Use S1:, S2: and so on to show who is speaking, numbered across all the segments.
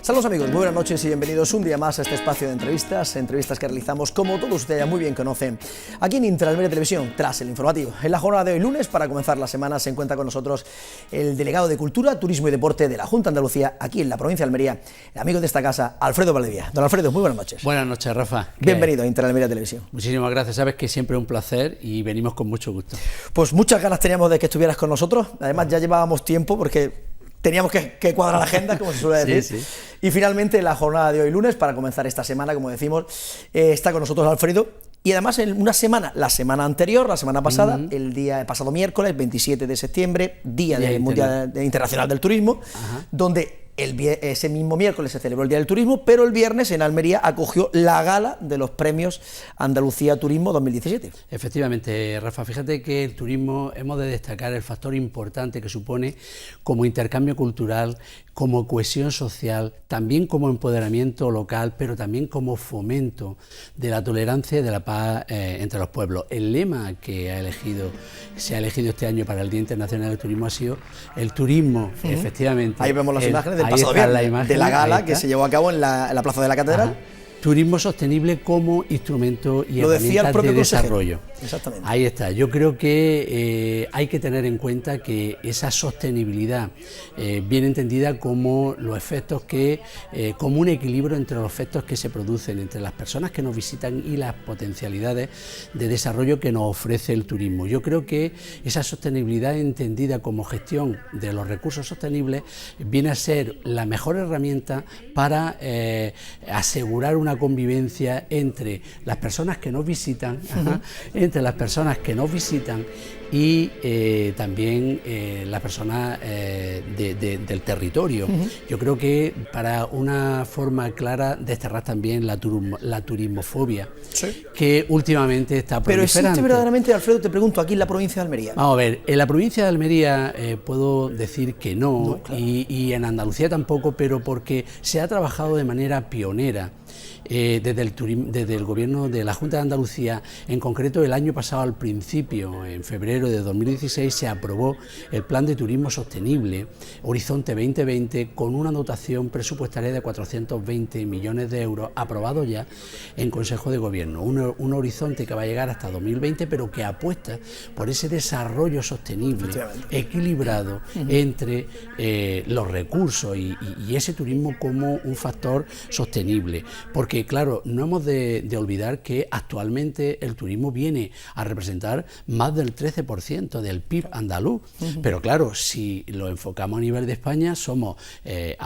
S1: Saludos amigos, muy buenas noches y bienvenidos un día más a este espacio de entrevistas que realizamos, como todos ustedes ya muy bien conocen, aquí en Intralmedia Televisión, tras el informativo. En la jornada de hoy lunes, para comenzar la semana, se encuentra con nosotros el delegado de Cultura, Turismo y Deporte de la Junta de Andalucía, aquí en la provincia de Almería, el amigo de esta casa, Alfredo Valdivia. Don Alfredo, muy buenas noches.
S2: Buenas noches, Rafa.
S1: Bienvenido a Intralmedia Televisión.
S2: Muchísimas gracias, sabes que siempre es un placer y venimos con mucho gusto.
S1: Pues muchas ganas teníamos de que estuvieras con nosotros, además ya llevábamos tiempo porque teníamos que cuadrar la agenda, como se suele decir. Sí. Y finalmente, la jornada de hoy lunes, para comenzar esta semana, como decimos, está con nosotros Alfredo. Y además, en una semana, la semana anterior, la semana pasada, el pasado miércoles, 27 de septiembre, Día Mundial Internacional del Turismo, donde ese mismo miércoles se celebró el Día del Turismo, pero el viernes en Almería acogió la gala de los premios Andalucía Turismo 2017.
S2: Efectivamente, Rafa, fíjate que el turismo hemos de destacar el factor importante que supone como intercambio cultural, como cohesión social, también como empoderamiento local, pero también como fomento de la tolerancia y de la paz entre los pueblos. El lema que se ha elegido este año para el Día Internacional del Turismo ha sido el turismo, efectivamente.
S1: Ahí vemos las imágenes del pasado viernes, de la gala que se llevó a cabo en la Plaza de la Catedral.
S2: Ajá. Turismo sostenible como instrumento y herramienta de desarrollo.
S1: Exactamente.
S2: Ahí está. Yo creo que hay que tener en cuenta que esa sostenibilidad viene entendida como los efectos como un equilibrio entre los efectos que se producen entre las personas que nos visitan y las potencialidades de desarrollo que nos ofrece el turismo. Yo creo que esa sostenibilidad entendida como gestión de los recursos sostenibles viene a ser la mejor herramienta para asegurar una convivencia entre las personas que nos visitan, y también las personas del territorio. Yo creo que para una forma clara desterrar también la turismofobia, que últimamente está proliferante.
S1: Pero existe verdaderamente, Alfredo, te pregunto, aquí en la provincia de Almería.
S2: Vamos a ver, en la provincia de Almería puedo decir que no, claro. y en Andalucía tampoco, pero porque se ha trabajado de manera pionera. Desde el gobierno de la Junta de Andalucía, en concreto el año pasado al principio, en febrero de 2016, se aprobó el Plan de Turismo Sostenible, Horizonte 2020, con una dotación presupuestaria de 420 millones de euros, aprobado ya en Consejo de Gobierno. Un horizonte que va a llegar hasta 2020, pero que apuesta por ese desarrollo sostenible, equilibrado entre los recursos y ese turismo como un factor sostenible. Porque, claro, no hemos de olvidar que actualmente el turismo viene a representar más del 13% del PIB andaluz. Pero, claro, si lo enfocamos a nivel de España, somos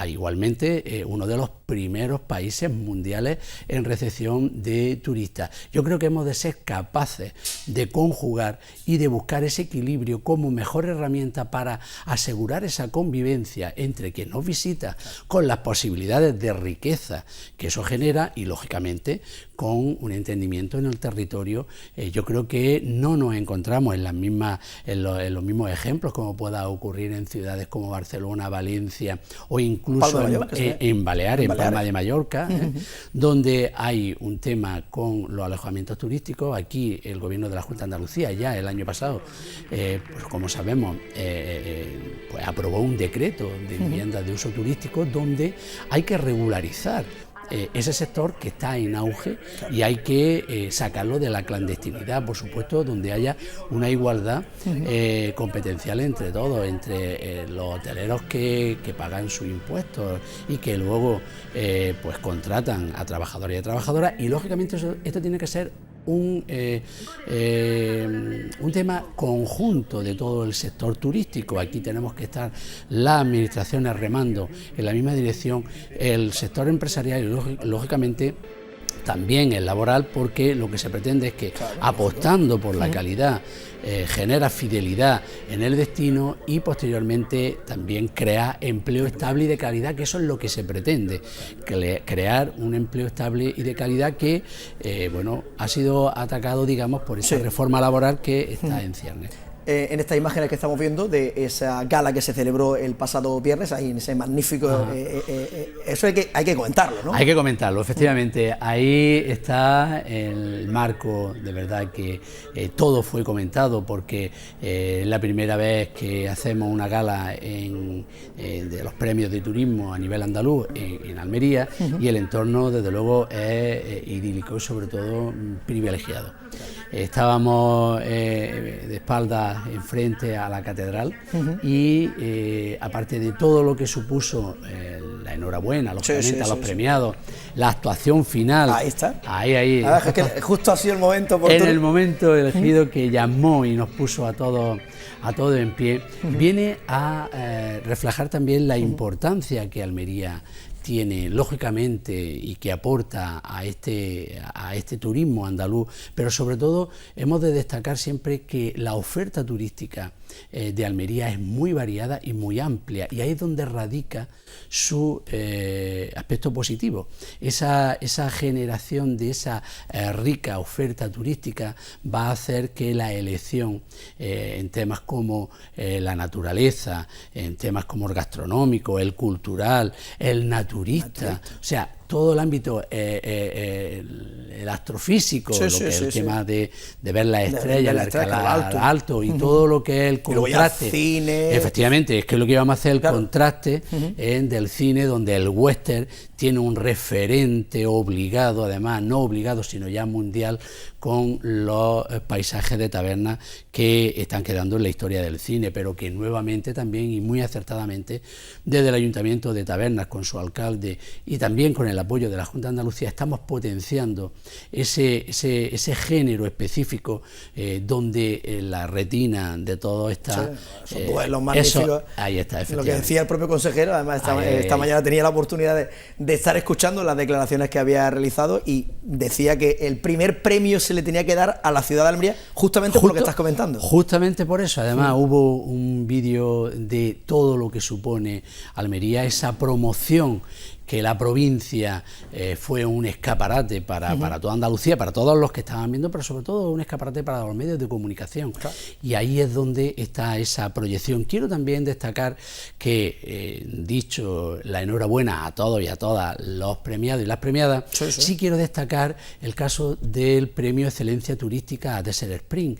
S2: igualmente uno de los primeros países mundiales en recepción de turistas. Yo creo que hemos de ser capaces de conjugar y de buscar ese equilibrio como mejor herramienta para asegurar esa convivencia entre quien nos visita con las posibilidades de riqueza que eso genera y, lógicamente, con un entendimiento en el territorio. Yo creo que no nos encontramos en los mismos ejemplos como pueda ocurrir en ciudades como Barcelona, Valencia o incluso en Baleares, en Palma de Mallorca, donde hay un tema con los alojamientos turísticos. Aquí el gobierno de la Junta de Andalucía ya el año pasado, pues como sabemos, pues aprobó un decreto de viviendas de uso turístico donde hay que regularizar ese sector que está en auge y hay que sacarlo de la clandestinidad, por supuesto, donde haya una igualdad competencial entre todos, entre los hoteleros que pagan sus impuestos y que luego pues contratan a trabajadores y a trabajadoras, y lógicamente esto tiene que ser un tema conjunto de todo el sector turístico. Aquí tenemos que estar las administraciones remando en la misma dirección, el sector empresarial y lógicamente también el laboral, porque lo que se pretende es que apostando por la calidad genera fidelidad en el destino y posteriormente también crea empleo estable y de calidad, que eso es lo que se pretende, crear un empleo estable y de calidad que ha sido atacado, digamos, por esa reforma laboral que está en ciernes.
S1: en estas imágenes que estamos viendo de esa gala que se celebró el pasado viernes, ahí en ese magnífico... eso hay que comentarlo, ¿no?
S2: Hay que comentarlo, efectivamente. Ahí está el marco, de verdad que todo fue comentado, porque es la primera vez que hacemos una gala de los premios de turismo a nivel andaluz en Almería, y el entorno, desde luego, es idílico y sobre todo privilegiado. Estábamos de espaldas enfrente a la catedral y aparte de todo lo que supuso la enhorabuena, lógicamente a los premiados, la actuación final.
S1: Ahí está.
S2: Ahí.
S1: Es que justo ha sido el momento oportuno.
S2: En el momento elegido, que llamó y nos puso a todos en pie, viene a reflejar también la importancia que Almería tiene, lógicamente, y que aporta a este turismo andaluz, pero sobre todo hemos de destacar siempre que la oferta turística de Almería es muy variada y muy amplia, y ahí es donde radica su aspecto positivo. Esa generación de esa rica oferta turística va a hacer que la elección en temas como la naturaleza, en temas como el gastronómico, el cultural, el naturista, o sea, todo el ámbito, el astrofísico, el tema de ver las estrellas, el escalar alto, y todo lo que es el contraste.
S1: Cine.
S2: Efectivamente, es que lo que íbamos a hacer, el contraste del cine, donde el western tiene un referente obligado, además no obligado, sino ya mundial, con los paisajes de tabernas que están quedando en la historia del cine, pero que nuevamente también, y muy acertadamente, desde el Ayuntamiento de Tabernas, con su alcalde y también con el apoyo de la Junta de Andalucía, estamos potenciando ese género específico donde la retina de todo está...
S1: Son duelos magníficos.
S2: Ahí está, efectivamente.
S1: Lo que decía el propio consejero, además esta mañana tenía la oportunidad de estar escuchando las declaraciones que había realizado, y decía que el primer premio se le tenía que dar a la ciudad de Almería, justamente por lo que estás comentando.
S2: Justamente por eso, además hubo un vídeo de todo lo que supone Almería, esa promoción, que la provincia fue un escaparate para toda Andalucía, para todos los que estaban viendo, pero sobre todo un escaparate para los medios de comunicación. Claro. Y ahí es donde está esa proyección. Quiero también destacar que, dicho la enhorabuena a todos y a todas los premiados y las premiadas, sí quiero destacar el caso del Premio Excelencia Turística a Desert Spring.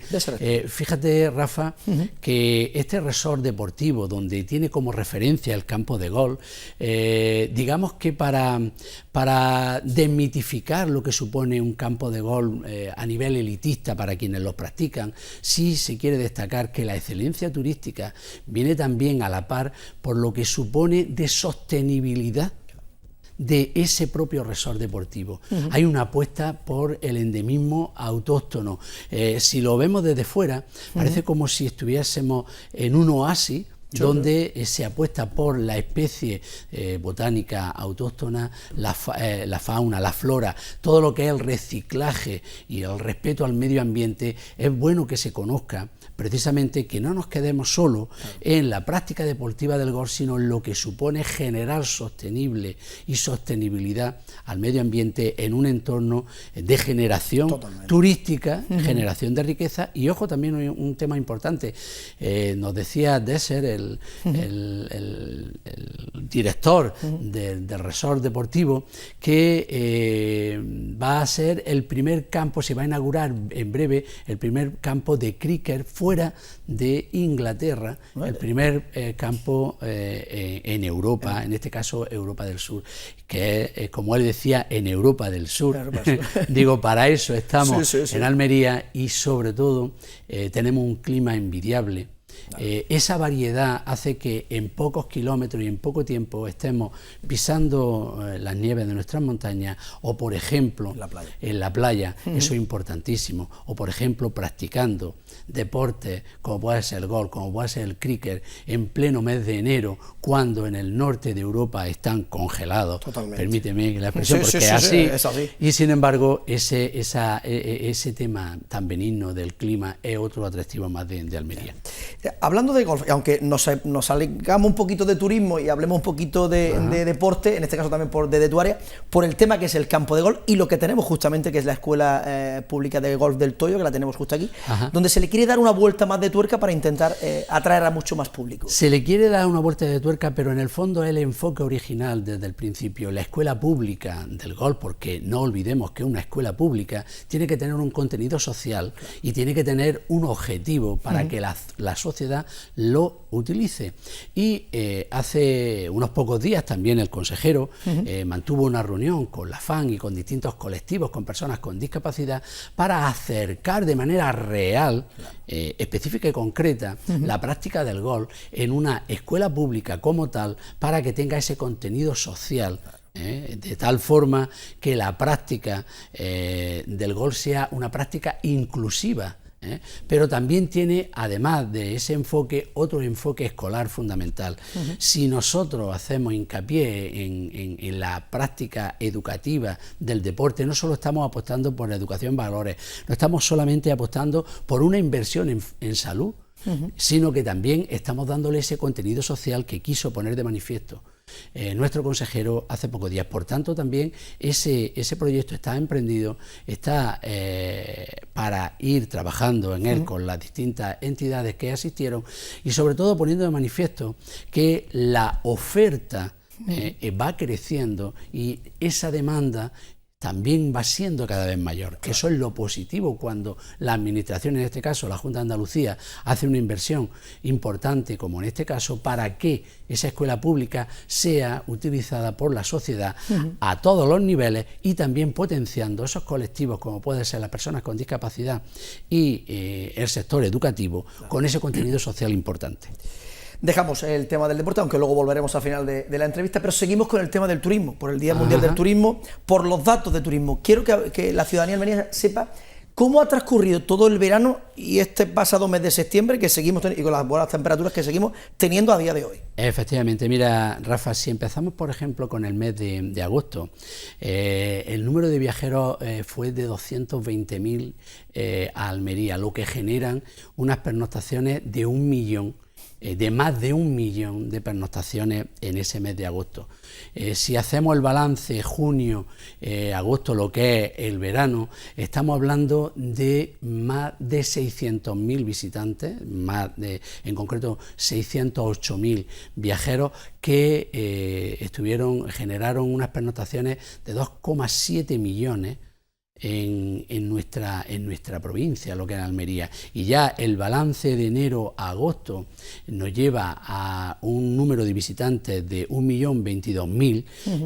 S2: Fíjate, Rafa, que este resort deportivo, donde tiene como referencia el campo de golf, digamos que para desmitificar lo que supone un campo de golf a nivel elitista para quienes lo practican, sí se quiere destacar que la excelencia turística viene también a la par por lo que supone de sostenibilidad de ese propio resort deportivo. Hay una apuesta por el endemismo autóctono. Si lo vemos desde fuera, parece como si estuviésemos en un oasis donde se apuesta por la especie botánica autóctona, la fauna, la flora, todo lo que es el reciclaje y el respeto al medio ambiente. Es bueno que se conozca, precisamente, que no nos quedemos solo en la práctica deportiva del golf, sino en lo que supone generar sostenible y sostenibilidad al medio ambiente en un entorno de generación turística, generación de riqueza. Y ojo, también un tema importante, nos decía Desert, el director del resort deportivo, que va a ser el primer campo, se va a inaugurar en breve el primer campo de cricket fuera de Inglaterra, el primer campo en Europa, en este caso Europa del Sur, que es, como él decía, en Europa del Sur. Digo, para eso estamos en Almería, y sobre todo tenemos un clima envidiable. Esa variedad hace que en pocos kilómetros y en poco tiempo estemos pisando las nieves de nuestras montañas, o por ejemplo en la playa, eso es importantísimo, o por ejemplo practicando deportes como puede ser el golf, como puede ser el cricket, en pleno mes de enero, cuando en el norte de Europa están congelados. Permíteme la expresión, porque es así. Y sin embargo ese tema tan benigno del clima es otro atractivo más de Almería.
S1: Hablando de golf, aunque nos salgamos un poquito de turismo y hablemos un poquito de deporte, en este caso también de tu área, por el tema que es el campo de golf y lo que tenemos justamente, que es la Escuela Pública de Golf del Toyo, que la tenemos justo aquí, donde se le quiere dar una vuelta más de tuerca para intentar atraer a mucho más público.
S2: Se le quiere dar una vuelta de tuerca, pero en el fondo es el enfoque original desde el principio. La Escuela Pública del Golf, porque no olvidemos que una escuela pública tiene que tener un contenido social y tiene que tener un objetivo para que la sociedad lo utilice. Y hace unos pocos días también el consejero mantuvo una reunión con la FAN y con distintos colectivos, con personas con discapacidad, para acercar de manera real, específica y concreta, la práctica del golf en una escuela pública como tal, para que tenga ese contenido social. De tal forma que la práctica del golf sea una práctica inclusiva, pero también tiene, además de ese enfoque, otro enfoque escolar fundamental. Si nosotros hacemos hincapié en la práctica educativa del deporte, no solo estamos apostando por la educación en valores, no estamos solamente apostando por una inversión en salud, sino que también estamos dándole ese contenido social que quiso poner de manifiesto nuestro consejero hace pocos días. Por tanto, también ese proyecto está emprendido, está para ir trabajando en él con las distintas entidades que asistieron y sobre todo poniendo de manifiesto que la oferta va creciendo y esa demanda también va siendo cada vez mayor. Eso es lo positivo cuando la administración, en este caso la Junta de Andalucía, hace una inversión importante, como en este caso, para que esa escuela pública sea utilizada por la sociedad a todos los niveles y también potenciando esos colectivos, como pueden ser las personas con discapacidad y el sector educativo, con ese contenido social importante.
S1: Dejamos el tema del deporte, aunque luego volveremos al final de la entrevista, pero seguimos con el tema del turismo, por el Día Mundial del Turismo, por los datos de turismo. Quiero que la ciudadanía almeriense sepa cómo ha transcurrido todo el verano y este pasado mes de septiembre que seguimos y con las buenas temperaturas que seguimos teniendo a día de hoy. Efectivamente, mira, Rafa, si empezamos por ejemplo con el mes de agosto, el número de viajeros fue de 220.000 a Almería, lo que generan unas pernoctaciones de 1 millón. De más de 1 millón de pernoctaciones en ese mes de agosto. Si hacemos el balance junio, agosto, lo que es el verano, estamos hablando de más de 600.000 visitantes, en concreto 608.000 viajeros que generaron unas pernoctaciones de 2,7 millones en nuestra provincia, lo que es Almería, y ya el balance de enero a agosto nos lleva a un número de visitantes de 1.022.000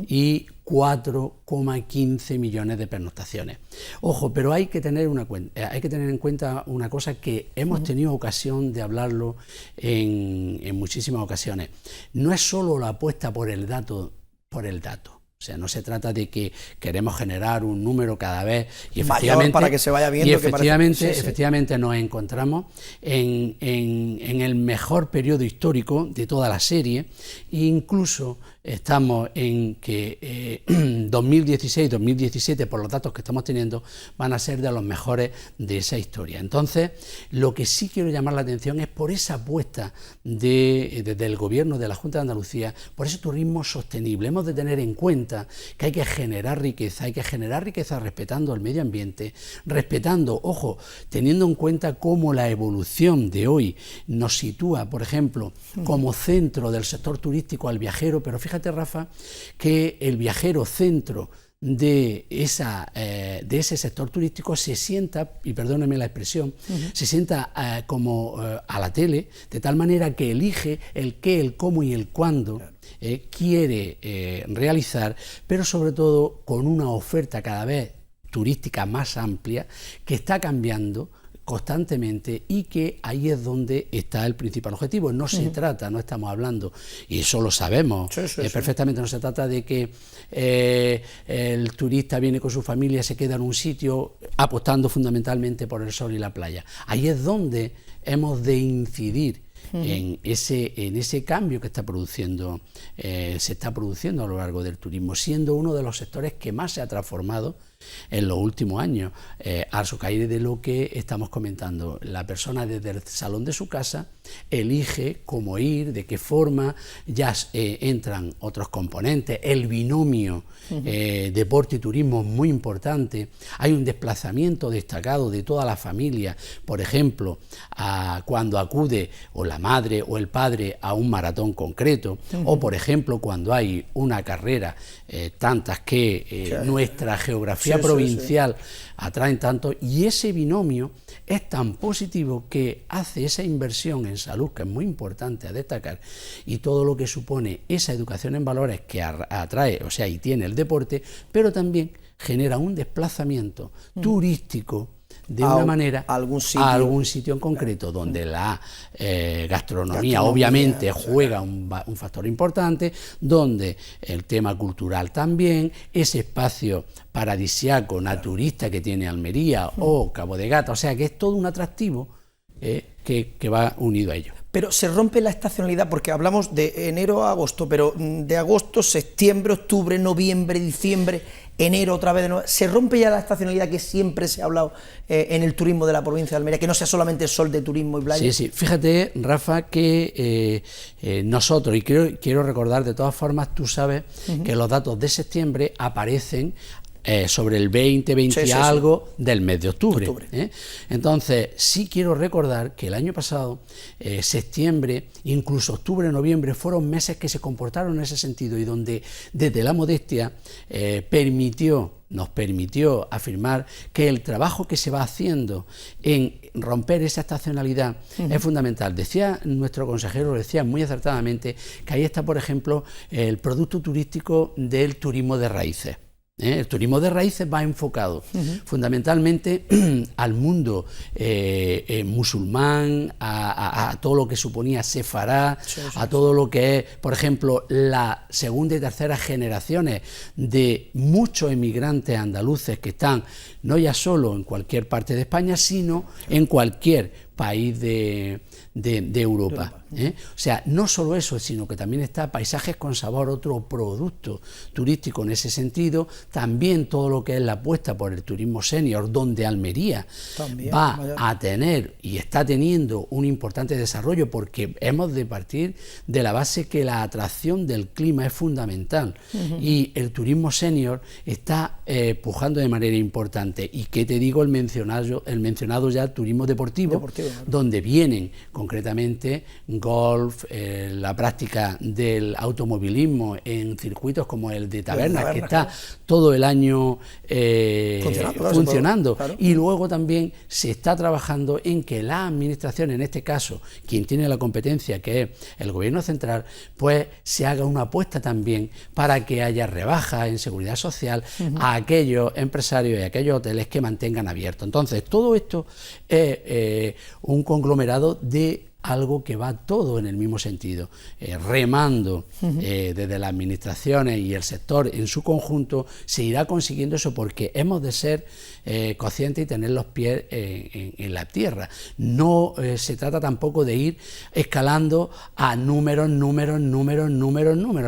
S1: y 4,15 millones de pernoctaciones. Ojo, pero hay que tener en cuenta una cosa que hemos tenido ocasión de hablarlo en muchísimas ocasiones. No es solo la apuesta por el dato. O sea, no se trata de que queremos generar un número cada vez y efectivamente, para que se vaya viendo, y efectivamente nos encontramos en el mejor periodo histórico de toda la serie e incluso estamos en que 2016-2017, por los datos que estamos teniendo, van a ser de los mejores de esa historia. Entonces, lo que sí quiero llamar la atención es por esa apuesta desde el Gobierno de la Junta de Andalucía, por ese turismo sostenible. Hemos de tener en cuenta que hay que generar riqueza respetando el medio ambiente, teniendo en cuenta cómo la evolución de hoy nos sitúa, por ejemplo, como centro del sector turístico al viajero, pero fíjate, Rafa, que el viajero centro de ese sector turístico se sienta, y perdóneme la expresión, se sienta como a la tele, de tal manera que elige el qué, el cómo y el cuándo quiere realizar, pero sobre todo con una oferta cada vez turística más amplia que está cambiando constantemente y que ahí es donde está el principal objetivo. No se trata, no estamos hablando, y eso lo sabemos perfectamente, no se trata de que el turista viene con su familia, se queda en un sitio apostando fundamentalmente por el sol y la playa. Ahí es donde hemos de incidir en ese cambio que se está produciendo a lo largo del turismo, siendo uno de los sectores que más se ha transformado
S2: en los últimos años, al socaire de lo que estamos comentando. La persona desde el salón de su casa elige cómo ir, de qué forma, ya entran otros componentes, el binomio deporte y turismo es muy importante, hay un desplazamiento destacado de toda la familia, por ejemplo, cuando acude o la madre o el padre a un maratón concreto, o por ejemplo cuando hay una carrera, tantas que nuestra geografía provincial atraen tanto, y ese binomio es tan positivo que hace esa inversión en salud, que es muy importante a destacar, y todo lo que supone esa educación en valores que atrae, o sea, y tiene el deporte, pero también genera un desplazamiento turístico de una manera a algún sitio en concreto, donde la gastronomía obviamente juega un factor importante, donde el tema cultural también, ese espacio paradisiaco, naturista que tiene Almería o Cabo de Gata, o sea que es todo un atractivo que va unido a ello.
S1: Pero se rompe la estacionalidad, porque hablamos de enero a agosto, pero de agosto, septiembre, octubre, noviembre, diciembre, enero otra vez de nuevo. Se rompe ya la estacionalidad que siempre se ha hablado en el turismo de la provincia de Almería, que no sea solamente sol de turismo y playa.
S2: Sí, sí. Fíjate, Rafa, que nosotros, y quiero recordar de todas formas, tú sabes que los datos de septiembre aparecen sobre el 20 algo del mes de octubre. Entonces, sí quiero recordar que el año pasado, septiembre, incluso octubre, noviembre, fueron meses que se comportaron en ese sentido y donde desde la modestia nos permitió afirmar que el trabajo que se va haciendo en romper esa estacionalidad es fundamental. Decía nuestro consejero, decía muy acertadamente, que ahí está, por ejemplo, el producto turístico del turismo de raíces. El turismo de raíces va enfocado fundamentalmente al mundo musulmán, a todo lo que suponía sefará, a todo lo que es, por ejemplo, la segunda y tercera generaciones de muchos emigrantes andaluces que están no ya solo en cualquier parte de España, sino en cualquier país de Europa. O sea, no solo eso, sino que también está Paisajes con Sabor, otro producto turístico en ese sentido, también todo lo que es la apuesta por el turismo senior, donde Almería va a tener y está teniendo un importante desarrollo, porque hemos de partir de la base que la atracción del clima es fundamental y el turismo senior está pujando de manera importante. Y qué te digo, el mencionado ya turismo deportivo, donde vienen concretamente golf, la práctica del automovilismo en circuitos como el de Tabernas, que está todo el año funcionando. Y luego también se está trabajando en que la administración, en este caso, quien tiene la competencia, que es el gobierno central, pues se haga una apuesta también para que haya rebajas en seguridad social a aquellos empresarios y a aquellos hoteles que mantengan abierto. Entonces, todo esto es un conglomerado de algo que va todo en el mismo sentido, remando desde las administraciones y el sector en su conjunto, se irá consiguiendo eso, porque hemos de ser conscientes y tener los pies en la tierra. No se trata tampoco de ir escalando a números,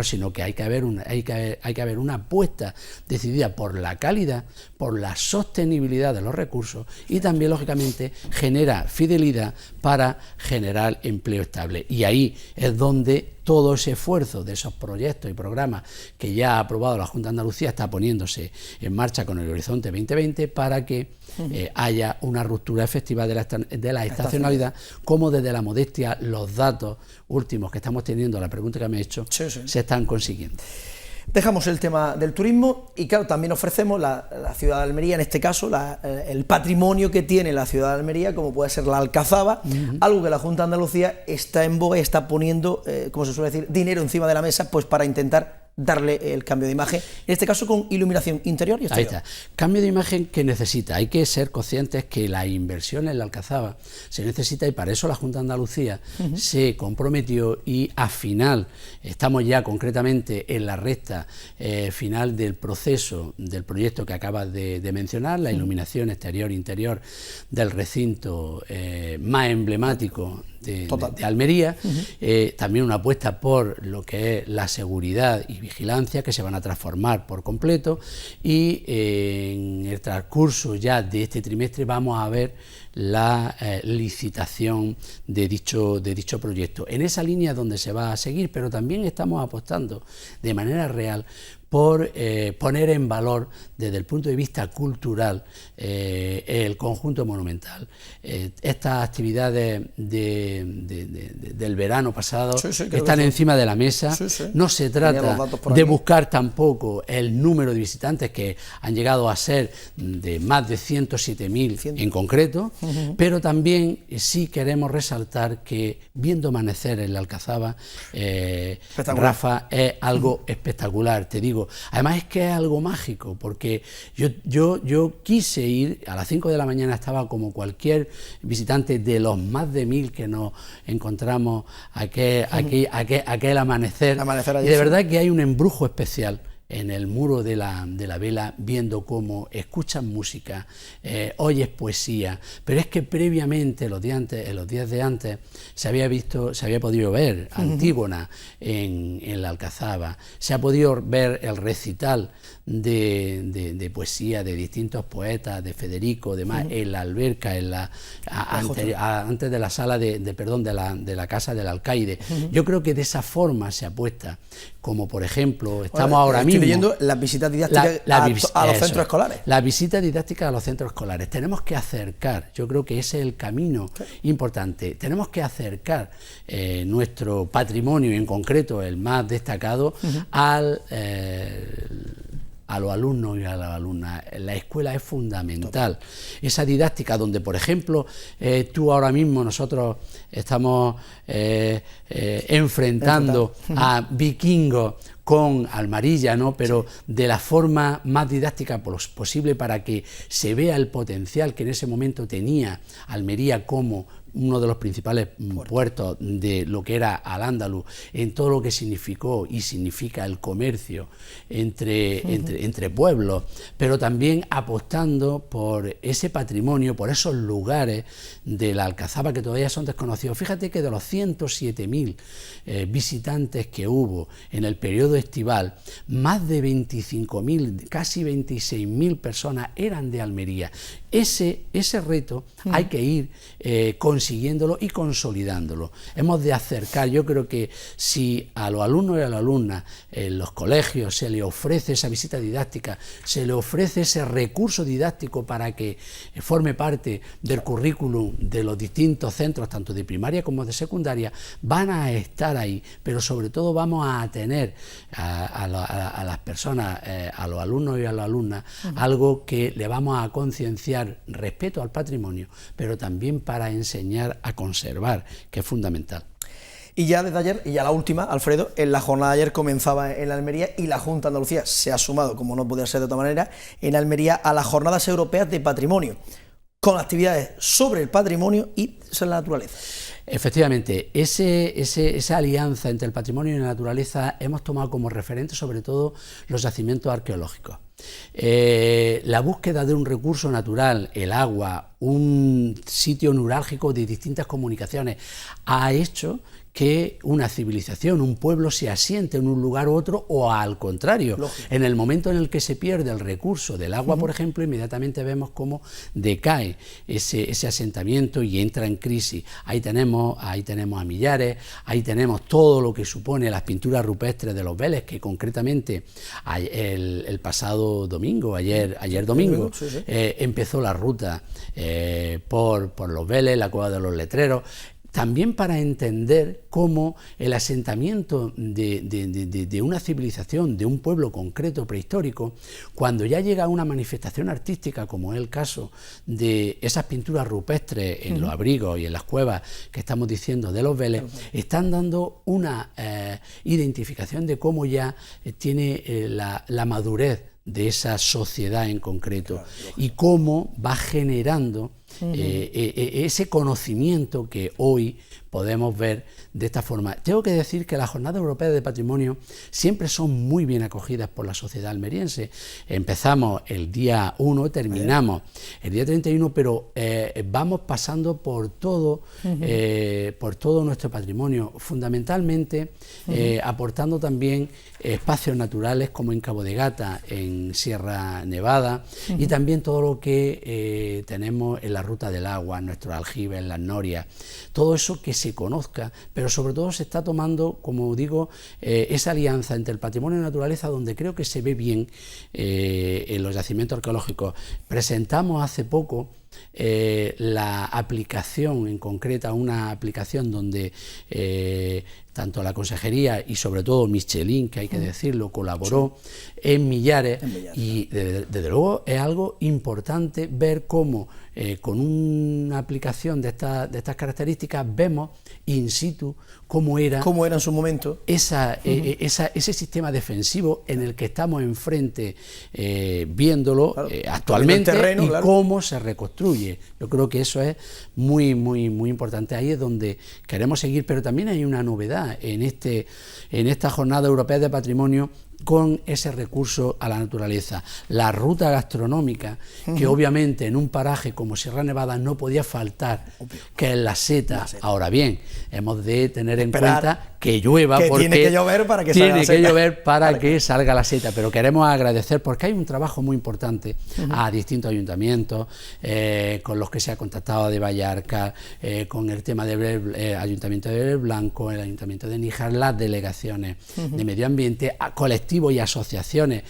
S2: sino que hay que haber una apuesta decidida por la calidad, por la sostenibilidad de los recursos, y también, lógicamente, genera fidelidad para generar empleo estable. Y ahí es donde todo ese esfuerzo de esos proyectos y programas que ya ha aprobado la Junta de Andalucía está poniéndose en marcha con el Horizonte 2020 para que haya una ruptura efectiva de la estacionalidad, como desde la modestia los datos últimos que estamos teniendo, la pregunta que me he hecho, se están consiguiendo.
S1: Dejamos el tema del turismo y, claro, también ofrecemos la ciudad de Almería, en este caso, el patrimonio que tiene la ciudad de Almería, como puede ser la Alcazaba, algo que la Junta de Andalucía está en boga y está poniendo, como se suele decir, dinero encima de la mesa, pues para intentar darle el cambio de imagen, en este caso con iluminación interior y exterior.
S2: Ahí está. Cambio de imagen que necesita. Hay que ser conscientes que la inversión en la Alcazaba se necesita, y para eso la Junta de Andalucía se comprometió, y a final, estamos ya concretamente en la recta final del proceso del proyecto que acabas de mencionar, la iluminación exterior e interior del recinto más emblemático de Almería, también una apuesta por lo que es la seguridad y vigilancia, que se van a transformar por completo, y en el transcurso ya de este trimestre vamos a ver la licitación de dicho proyecto. En esa línea es donde se va a seguir, pero también estamos apostando de manera real por poner en valor desde el punto de vista cultural el conjunto monumental. Estas actividades del verano pasado están encima de la mesa. No se trata de buscar tampoco el número de visitantes, que han llegado a ser de más de 107.000 en concreto, pero también sí queremos resaltar que viendo amanecer en la Alcazaba, Rafa, es algo espectacular, te digo. Además es que es algo mágico, porque yo quise ir, a las 5 de la mañana estaba como cualquier visitante de los más de 1000 que nos encontramos aquel amanecer, y de verdad que hay un embrujo especial en el muro de la vela, viendo cómo escuchas música, oyes poesía, pero es que previamente, en los días de antes, se había podido ver Antígona en la Alcazaba, se ha podido ver el recital de poesía de distintos poetas, de Federico, demás, en la alberca, antes de la sala de la casa del alcaide. Yo creo que de esa forma se apuesta, como por ejemplo, estamos ahora mismo
S1: leyendo las visitas didácticas a los centros escolares.
S2: Las visitas didácticas a los centros escolares. Tenemos que acercar, yo creo que ese es el camino importante, tenemos que acercar nuestro patrimonio, en concreto el más destacado, a los alumnos y a las alumnas. La escuela es fundamental. Esa didáctica donde, por ejemplo, tú ahora mismo, nosotros estamos enfrentando a vikingos con Almarilla, ¿no? Pero de la forma más didáctica posible, para que se vea el potencial que en ese momento tenía Almería como uno de los principales puertos de lo que era Al-Ándalus, en todo lo que significó y significa el comercio entre pueblos, pero también apostando por ese patrimonio, por esos lugares de la Alcazaba que todavía son desconocidos. Fíjate que de los 107.000 visitantes que hubo en el periodo estival, más de 25.000, casi 26.000 personas eran de Almería. Ese reto hay que ir consiguiéndolo y consolidándolo. Hemos de acercar, yo creo que si a los alumnos y a las alumnas en los colegios se les ofrece esa visita didáctica, se les ofrece ese recurso didáctico para que forme parte del currículum de los distintos centros, tanto de primaria como de secundaria, van a estar ahí, pero sobre todo vamos a tener a las personas, a los alumnos y a las alumnas, algo que le vamos a concienciar: respeto al patrimonio, pero también para enseñar a conservar, que es fundamental.
S1: Y ya desde ayer, y ya la última, Alfredo, en la jornada de ayer comenzaba en Almería, y la Junta de Andalucía se ha sumado, como no podía ser de otra manera, en Almería a las Jornadas Europeas de Patrimonio, con actividades sobre el patrimonio y sobre la naturaleza.
S2: Efectivamente, esa alianza entre el patrimonio y la naturaleza hemos tomado como referente sobre todo los yacimientos arqueológicos. La búsqueda de un recurso natural, el agua, un sitio neurálgico de distintas comunicaciones, ha hecho que una civilización, un pueblo se asiente en un lugar u otro, o al contrario. Lógico. En el momento en el que se pierde el recurso del agua, por ejemplo, inmediatamente vemos cómo decae ese asentamiento y entra en crisis. Ahí tenemos a Millares, ahí tenemos todo lo que supone las pinturas rupestres de los Vélez, que concretamente el pasado domingo, ayer domingo, empezó la ruta por los Vélez, la Cueva de los Letreros. También para entender cómo el asentamiento de una civilización, de un pueblo concreto prehistórico, cuando ya llega a una manifestación artística, como es el caso de esas pinturas rupestres en los abrigos y en las cuevas que estamos diciendo de los Vélez, están dando una identificación de cómo ya tiene la madurez de esa sociedad en concreto, y cómo va generando ese conocimiento que hoy podemos ver de esta forma. Tengo que decir que las Jornadas Europeas de Patrimonio siempre son muy bien acogidas por la sociedad almeriense. Empezamos el día 1, terminamos el día 31, pero vamos pasando por todo nuestro patrimonio, fundamentalmente aportando también espacios naturales como en Cabo de Gata, en Sierra Nevada, y también todo lo que tenemos en la Ruta del Agua, nuestros aljibes, las norias, todo eso que se conozca, pero sobre todo se está tomando, como digo, esa alianza entre el patrimonio y la naturaleza, donde creo que se ve bien en los yacimientos arqueológicos. Presentamos hace poco la aplicación, en concreta una aplicación donde tanto la consejería y sobre todo Michelin, que hay que decirlo, colaboró en Millares, y desde luego es algo importante ver cómo con una aplicación de estas características vemos in situ cómo era
S1: en su momento
S2: ese sistema defensivo en el que estamos enfrente viéndolo actualmente, terreno, y cómo se reconstruye. Yo creo que eso es muy importante. Ahí es donde queremos seguir, pero también hay una novedad en esta Jornada Europea de Patrimonio con ese recurso a la naturaleza, la ruta gastronómica, que obviamente en un paraje como Sierra Nevada no podía faltar, que es la seta. Ahora bien, hemos de tener en cuenta que llueva, porque
S1: tiene que llover para que salga la seta, pero queremos agradecer porque hay un trabajo muy importante
S2: a distintos ayuntamientos con los que se ha contactado de Vallarca, con el tema del Ayuntamiento de Belel Blanco, el Ayuntamiento de Níjar, las delegaciones de medio ambiente, a colectivos y asociaciones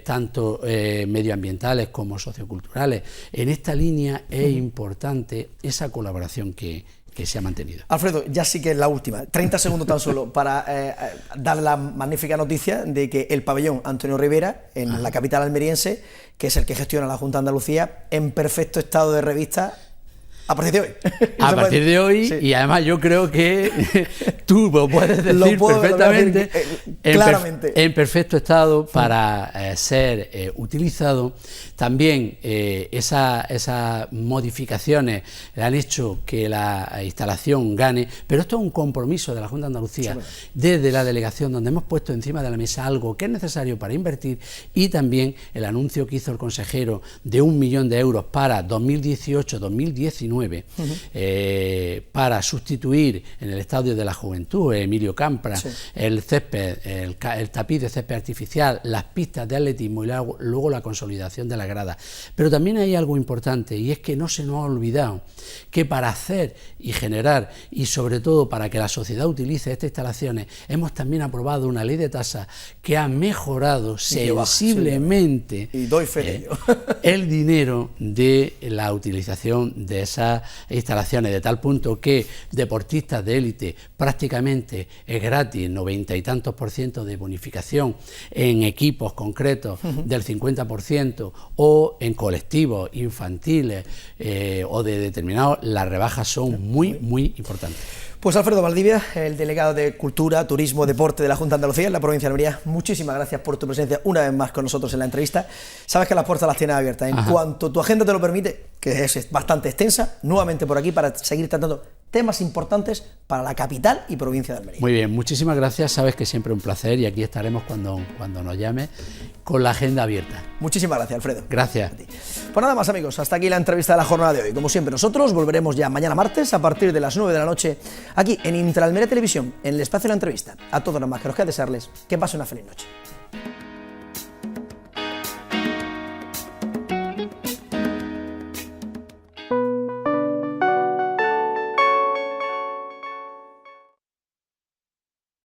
S2: tanto medioambientales como socioculturales. En esta línea es importante esa colaboración que se ha mantenido.
S1: Alfredo, ya sí que es la última, 30 segundos tan solo para dar la magnífica noticia de que el pabellón Antonio Rivera, en la capital almeriense, que es el que gestiona la Junta de Andalucía, en perfecto estado de revista a partir de hoy.
S2: A partir de hoy, sí. Y además yo creo que tú lo puedes decir perfectamente,
S1: claramente.
S2: En perfecto estado para ser utilizado. También esas modificaciones han hecho que la instalación gane, pero esto es un compromiso de la Junta de Andalucía desde la delegación, donde hemos puesto encima de la mesa algo que es necesario para invertir, y también el anuncio que hizo el consejero de 1 millón de euros para 2018-2019 para sustituir en el Estadio de la Juventud, Emilio Campra, el césped, el tapiz de césped artificial, las pistas de atletismo y luego la consolidación de la grada. Pero también hay algo importante, y es que no se nos ha olvidado que para hacer y generar, y sobre todo para que la sociedad utilice estas instalaciones, hemos también aprobado una ley de tasas que ha mejorado sensiblemente el dinero de la utilización de esas instalaciones, de tal punto que deportistas de élite prácticamente es gratis, 90 y tantos % de bonificación en equipos concretos del 50%, o en colectivos infantiles o de determinados, las rebajas son muy importantes.
S1: Pues Alfredo Valdivia, el delegado de Cultura, Turismo, Deporte de la Junta de Andalucía en la provincia de Almería, muchísimas gracias por tu presencia una vez más con nosotros en la entrevista. Sabes que las puertas las tienes abiertas. En cuanto tu agenda te lo permite, que es bastante extensa, nuevamente por aquí para seguir tratando temas importantes para la capital y provincia de Almería.
S2: Muy bien, muchísimas gracias, sabes que siempre un placer, y aquí estaremos cuando nos llames con la agenda abierta.
S1: Muchísimas gracias, Alfredo.
S2: Gracias.
S1: Pues nada más, amigos, hasta aquí la entrevista de la jornada de hoy. Como siempre, nosotros volveremos ya mañana martes a partir de las 9 de la noche aquí en Intraalmería Televisión, en el espacio de la entrevista. A todos los más que nos queda desearles que pasen una feliz noche.